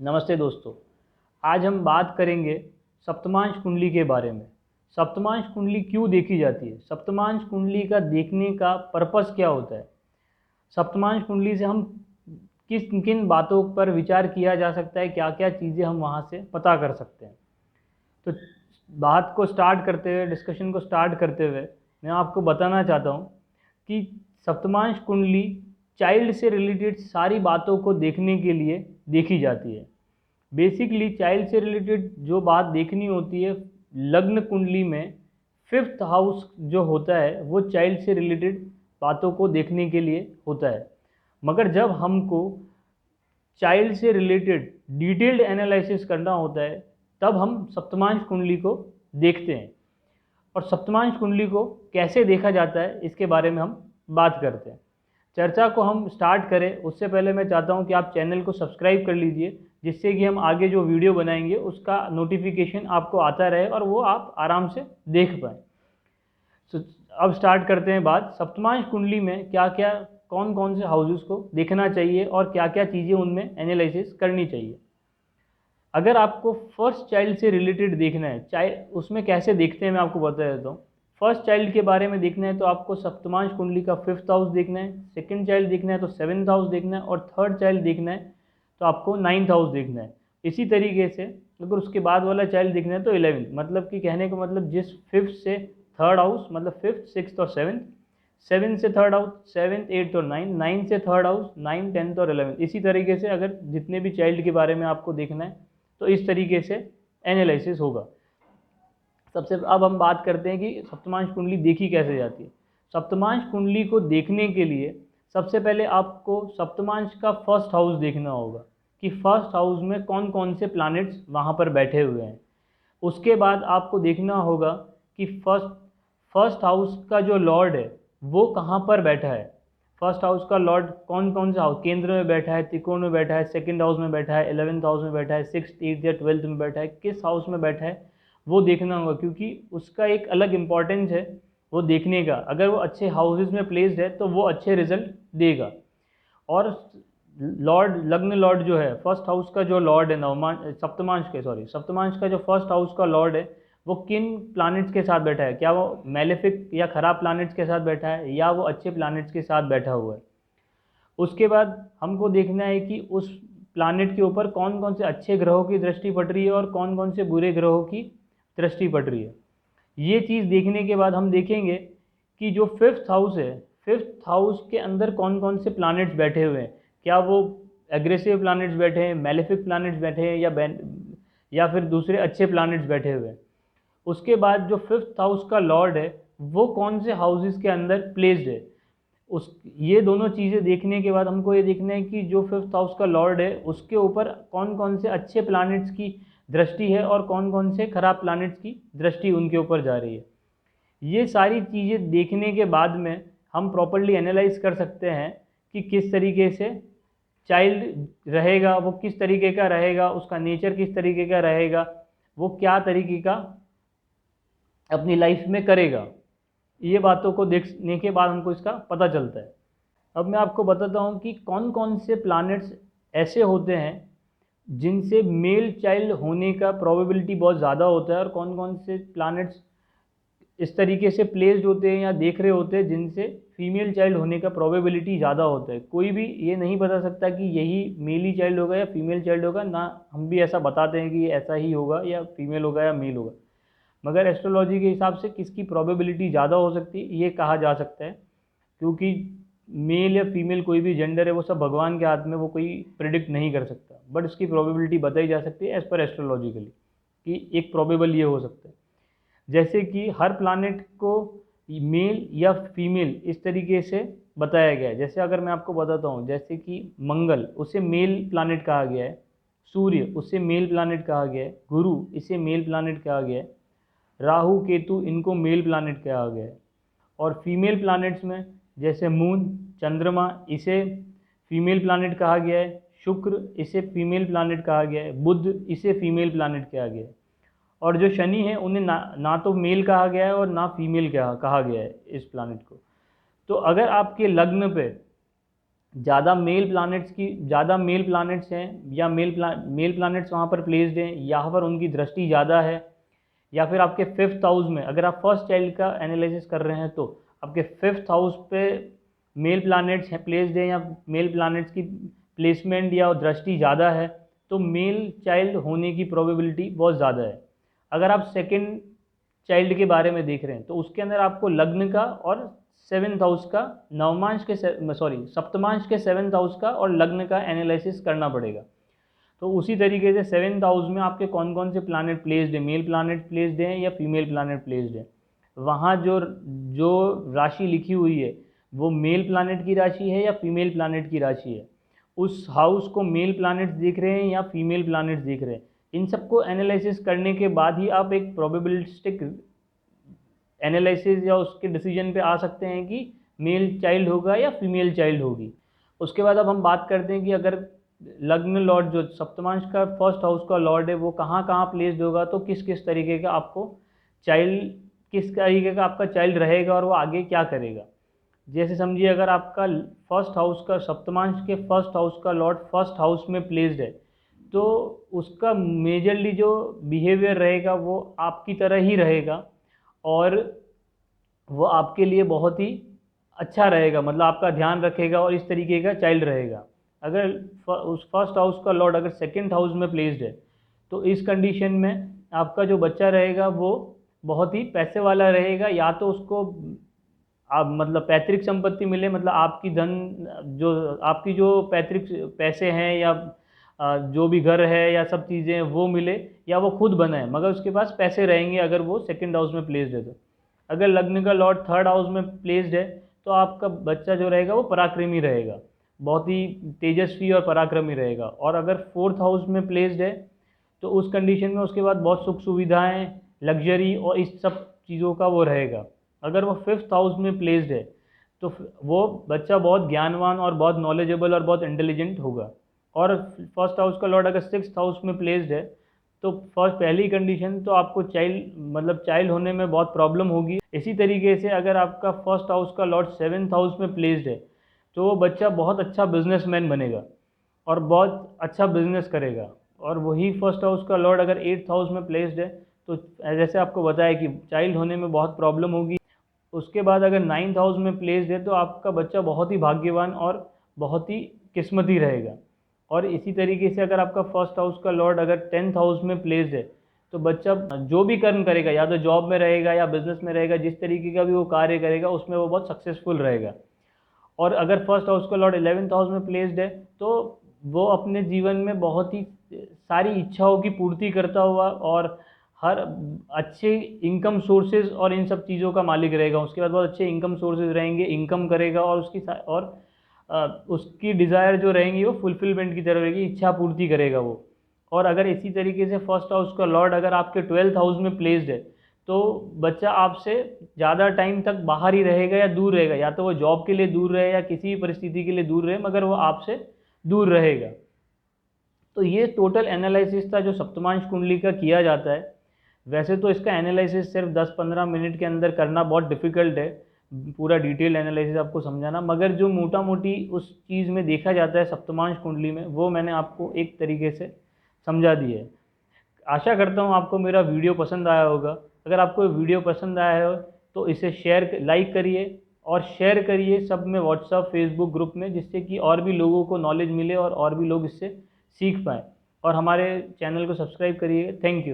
नमस्ते दोस्तों। आज हम बात करेंगे सप्तमांश कुंडली के बारे में। सप्तमांश कुंडली क्यों देखी जाती है, सप्तमांश कुंडली का देखने का पर्पस क्या होता है, सप्तमांश कुंडली से हम किस किन बातों पर विचार किया जा सकता है, क्या क्या चीज़ें हम वहाँ से पता कर सकते हैं। तो बात को स्टार्ट करते हुए, डिस्कशन को स्टार्ट करते हुए मैं आपको बताना चाहता हूँ कि सप्तमांश कुंडली चाइल्ड से रिलेटेड सारी बातों को देखने के लिए देखी जाती है। बेसिकली चाइल्ड से रिलेटेड जो बात देखनी होती है, लग्न कुंडली में 5th हाउस जो होता है वो चाइल्ड से रिलेटेड बातों को देखने के लिए होता है। मगर जब हमको चाइल्ड से रिलेटेड डिटेल्ड एनालिसिस करना होता है तब हम सप्तमांश कुंडली को देखते हैं। और सप्तमांश कुंडली को कैसे देखा जाता है इसके बारे में हम बात करते हैं। चर्चा को हम स्टार्ट करें उससे पहले मैं चाहता हूं कि आप चैनल को सब्सक्राइब कर लीजिए, जिससे कि हम आगे जो वीडियो बनाएंगे उसका नोटिफिकेशन आपको आता रहे और वो आप आराम से देख पाएँ। तो अब स्टार्ट करते हैं बात। सप्तमांश कुंडली में क्या क्या कौन कौन से हाउसेस को देखना चाहिए और क्या क्या चीज़ें उनमें एनालिसिस करनी चाहिए। अगर आपको फर्स्ट चाइल्ड से रिलेटेड देखना है, चाहे उसमें कैसे देखते हैं मैं आपको बता देता हूँ। फर्स्ट चाइल्ड के बारे में देखना है तो आपको सप्तमांश कुंडली का 5th हाउस देखना है, सेकंड चाइल्ड देखना है तो 7th हाउस देखना है, और थर्ड चाइल्ड देखना है तो आपको 9th हाउस देखना है। इसी तरीके से अगर उसके बाद वाला चाइल्ड देखना है तो 11th, मतलब कि कहने का मतलब जिस 5th से 3rd हाउस मतलब 5th 6th और 7th, 7th से 3rd हाउस 7th 8th और 9th, 9th से 3rd हाउस 9th 10th और 11th। इसी तरीके से अगर जितने भी चाइल्ड के बारे में आपको देखना है तो इस तरीके से एनालिसिस होगा। सबसे अब हम बात करते हैं कि सप्तमांश कुंडली देखी कैसे जाती है। सप्तमांश कुंडली को देखने के लिए सबसे पहले आपको सप्तमांश का फर्स्ट हाउस देखना होगा कि फर्स्ट हाउस में कौन कौन से प्लैनेट्स वहाँ पर बैठे हुए हैं। उसके बाद आपको देखना होगा कि फर्स्ट हाउस का जो लॉर्ड है वो कहाँ पर बैठा है। फर्स्ट हाउस का लॉर्ड कौन कौन सा हाउस, केंद्र में बैठा है, त्रिकोण में बैठा है, सेकंड हाउस में बैठा है, 11th हाउस में बैठा है, 6th 8th या 12th में बैठा है, किस हाउस में बैठा है वो देखना होगा, क्योंकि उसका एक अलग इम्पॉर्टेंस है वो देखने का। अगर वो अच्छे हाउसेज में प्लेस्ड है तो वो अच्छे रिजल्ट देगा। और लॉर्ड, लग्न लॉर्ड जो है, फर्स्ट हाउस का जो लॉर्ड है, सप्तमांश का जो फर्स्ट हाउस का लॉर्ड है वो किन प्लैनेट्स के साथ बैठा है, क्या वो मेलेफिक या खराब प्लैनेट्स के साथ बैठा है या वो अच्छे प्लैनेट्स के साथ बैठा हुआ है। उसके बाद हमको देखना है कि उस प्लैनेट के ऊपर कौन कौन से अच्छे ग्रहों की दृष्टि पड़ रही है और कौन कौन से बुरे ग्रहों की दृष्टि पड़ रही है। ये चीज़ देखने के बाद हम देखेंगे कि जो 5th हाउस है, 5th हाउस के अंदर कौन कौन से प्लैनेट्स बैठे हुए हैं, क्या वो एग्रेसिव प्लैनेट्स बैठे हैं, मेलेफिक प्लैनेट्स बैठे हैं या फिर दूसरे अच्छे प्लैनेट्स बैठे हुए हैं। उसके बाद जो 5th हाउस का लॉर्ड है वो कौन से हाउसेस के अंदर प्लेस्ड है। उस ये दोनों चीज़ें देखने के बाद हमको ये देखना है कि जो 5th हाउस का लॉर्ड है उसके ऊपर कौन कौन से अच्छे प्लैनेट्स की दृष्टि है और कौन कौन से खराब प्लैनेट्स की दृष्टि उनके ऊपर जा रही है। ये सारी चीज़ें देखने के बाद में हम प्रॉपर्ली एनालाइज कर सकते हैं कि किस तरीके से चाइल्ड रहेगा, वो किस तरीके का रहेगा, उसका नेचर किस तरीके का रहेगा, वो क्या तरीके का अपनी लाइफ में करेगा। ये बातों को देखने के बाद हमको इसका पता चलता है। अब मैं आपको बताता हूँ कि कौन कौन से प्लैनेट्स ऐसे होते हैं जिनसे मेल चाइल्ड होने का प्रोबेबिलिटी बहुत ज़्यादा होता है और कौन कौन से प्लैनेट्स इस तरीके से प्लेस्ड होते हैं या देख रहे होते हैं जिनसे फीमेल चाइल्ड होने का प्रोबेबिलिटी ज़्यादा होता है। कोई भी ये नहीं बता सकता कि यही मेल ही चाइल्ड होगा या फीमेल चाइल्ड होगा, ना हम भी ऐसा बताते हैं कि ऐसा ही होगा या फीमेल होगा या मेल होगा। मगर एस्ट्रोलॉजी के हिसाब से किसकी प्रोबेबिलिटी ज़्यादा हो सकती है ये कहा जा सकता है, क्योंकि मेल या फीमेल कोई भी जेंडर है वो सब भगवान के हाथ में, वो कोई प्रिडिक्ट नहीं कर सकता, बट उसकी प्रोबेबिलिटी बताई जा सकती है एज पर एस्ट्रोलॉजिकली कि एक प्रोबेबल ये हो सकता है। जैसे कि हर प्लानेट को मेल या फीमेल इस तरीके से बताया गया है। जैसे अगर मैं आपको बताता हूँ, जैसे कि मंगल उसे मेल प्लानेट कहा गया है, सूर्य उसे मेल प्लानेट कहा गया है, गुरु इसे मेल प्लानेट कहा गया है, राहु केतु इनको मेल प्लानेट कहा गया है। और फीमेल प्लैनेट्स में जैसे मून, चंद्रमा इसे फीमेल प्लैनेट कहा गया है, शुक्र इसे फीमेल प्लैनेट कहा गया है, बुध इसे फीमेल प्लैनेट कहा गया है। और जो शनि है उन्हें ना तो मेल कहा गया है और ना फीमेल कहा गया है इस प्लैनेट को। तो अगर आपके लग्न पे ज़्यादा मेल प्लानट्स हैं या मेल प्लानट्स वहाँ पर प्लेस्ड हैं, यहाँ पर उनकी दृष्टि ज़्यादा है, या फिर आपके 5th हाउस में अगर आप फर्स्ट चाइल्ड का एनालिसिस कर रहे हैं तो आपके 5th हाउस पे मेल प्लानट्स हैं प्लेस्ड हैं, या मेल प्लानट्स की प्लेसमेंट या दृष्टि ज़्यादा है, तो मेल चाइल्ड होने की प्रोबेबिलिटी बहुत ज़्यादा है। अगर आप सेकंड चाइल्ड के बारे में देख रहे हैं तो उसके अंदर आपको लग्न का और 7th हाउस का, सप्तमांश के 7th हाउस का और लग्न का एनालिसिस करना पड़ेगा। तो उसी तरीके से 7th हाउस में आपके कौन कौन से प्लानट प्लेस्ड है, मेल प्लानट प्लेस्ड हैं या फीमेल प्लानट प्लेस्ड है, वहाँ जो राशि लिखी हुई है वो मेल प्लानट की राशि है या फीमेल प्लानट की राशि है, उस हाउस को मेल प्लानट्स देख रहे हैं या फीमेल प्लानट्स देख रहे हैं, इन सबको एनालिसिस करने के बाद ही आप एक प्रोबेबिलिस्टिक एनालिसिस या उसके डिसीजन पे आ सकते हैं कि मेल चाइल्ड होगा या फीमेल चाइल्ड होगी। उसके बाद अब हम बात करते हैं कि अगर लग्न लॉर्ड जो सप्तमांश का फर्स्ट हाउस का लॉर्ड है वो कहाँ कहाँ प्लेस्ड होगा, तो किस किस तरीके का आपको किस तरीके का आपका चाइल्ड रहेगा और वो आगे क्या करेगा। जैसे समझिए अगर आपका फर्स्ट हाउस का सप्तमांश के फर्स्ट हाउस का लॉर्ड फर्स्ट हाउस में प्लेस्ड है, तो उसका मेजरली जो बिहेवियर रहेगा वो आपकी तरह ही रहेगा और वो आपके लिए बहुत ही अच्छा रहेगा, मतलब आपका ध्यान रखेगा और इस तरीके का चाइल्ड रहेगा। अगर उस फर्स्ट हाउस का लॉर्ड अगर 2nd हाउस में प्लेस्ड है तो इस कंडीशन में आपका जो बच्चा रहेगा वो बहुत ही पैसे वाला रहेगा, या तो उसको आप मतलब पैतृक संपत्ति मिले, मतलब आपकी आपकी जो पैतृक पैसे हैं या जो भी घर है या सब चीज़ें वो मिले, या वो खुद बनाए मगर उसके पास पैसे रहेंगे अगर वो 2nd हाउस में प्लेस्ड है। तो अगर लग्न का लॉर्ड 3rd हाउस में प्लेस्ड है तो आपका बच्चा जो रहेगा वो पराक्रमी रहेगा, बहुत ही तेजस्वी और पराक्रमी रहेगा। और अगर 4th हाउस में प्लेस्ड है तो उस कंडीशन में उसके बाद बहुत सुख सुविधाएँ, लग्जरी और इस सब चीज़ों का वो रहेगा। अगर वो 5th हाउस में प्लेस्ड है तो वो बच्चा बहुत ज्ञानवान और बहुत नॉलेजेबल और बहुत इंटेलिजेंट होगा। और फर्स्ट हाउस का लॉर्ड अगर 6th हाउस में प्लेस्ड है तो पहली कंडीशन तो आपको चाइल्ड होने में बहुत प्रॉब्लम होगी। इसी तरीके से अगर आपका फर्स्ट हाउस का लॉर्ड 7th हाउस में प्लेस्ड है तो वो बच्चा बहुत अच्छा बिजनेसमैन बनेगा और बहुत अच्छा बिजनेस करेगा। और वही फर्स्ट हाउस का लॉर्ड अगर 8th हाउस में प्लेस्ड है तो जैसे आपको बताया कि चाइल्ड होने में बहुत प्रॉब्लम होगी। उसके बाद अगर 9th हाउस में प्लेस्ड है तो आपका बच्चा बहुत ही भाग्यवान और बहुत ही किस्मती रहेगा। और इसी तरीके से अगर आपका फर्स्ट हाउस का लॉर्ड अगर 10th हाउस में प्लेस्ड है तो बच्चा जो भी कर्म करेगा, या तो जॉब में रहेगा या बिजनेस में रहेगा, जिस तरीके का भी वो कार्य करेगा उसमें वो बहुत सक्सेसफुल रहेगा। और अगर फर्स्ट हाउस का लॉर्ड 11th हाउस में प्लेस्ड है तो वो अपने जीवन में बहुत ही सारी इच्छाओं की पूर्ति करता हुआ और हर अच्छे इनकम सोर्सेज और इन सब चीज़ों का मालिक रहेगा। उसके बाद बहुत अच्छे इनकम सोर्सेज रहेंगे, इनकम करेगा और उसकी डिज़ायर जो रहेंगी वो फुलफिलमेंट की तरह रहेगी, इच्छा पूर्ति करेगा वो। और अगर इसी तरीके से फर्स्ट हाउस का लॉर्ड अगर आपके 12th हाउस में प्लेस्ड है तो बच्चा आपसे ज़्यादा टाइम तक बाहर ही रहेगा या दूर रहेगा, या तो वो जॉब के लिए दूर रहे या किसी भी परिस्थिति के लिए दूर रहे, मगर वो आपसे दूर रहेगा। तो ये टोटल एनालिसिस था जो सप्तमांश कुंडली का किया जाता है। वैसे तो इसका एनालिसिस सिर्फ 10-15 मिनट के अंदर करना बहुत डिफ़िकल्ट है, पूरा डिटेल एनालिसिस आपको समझाना, मगर जो मोटा मोटी उस चीज़ में देखा जाता है सप्तमांश कुंडली में वो मैंने आपको एक तरीके से समझा दी है। आशा करता हूँ आपको मेरा वीडियो पसंद आया होगा। अगर आपको वीडियो पसंद आया हो तो इसे लाइक करिए और शेयर करिए सब में, व्हाट्सअप फेसबुक ग्रुप में, जिससे कि और भी लोगों को नॉलेज मिले और भी लोग इससे सीख पाएँ। और हमारे चैनल को सब्सक्राइब करिए। Thank you.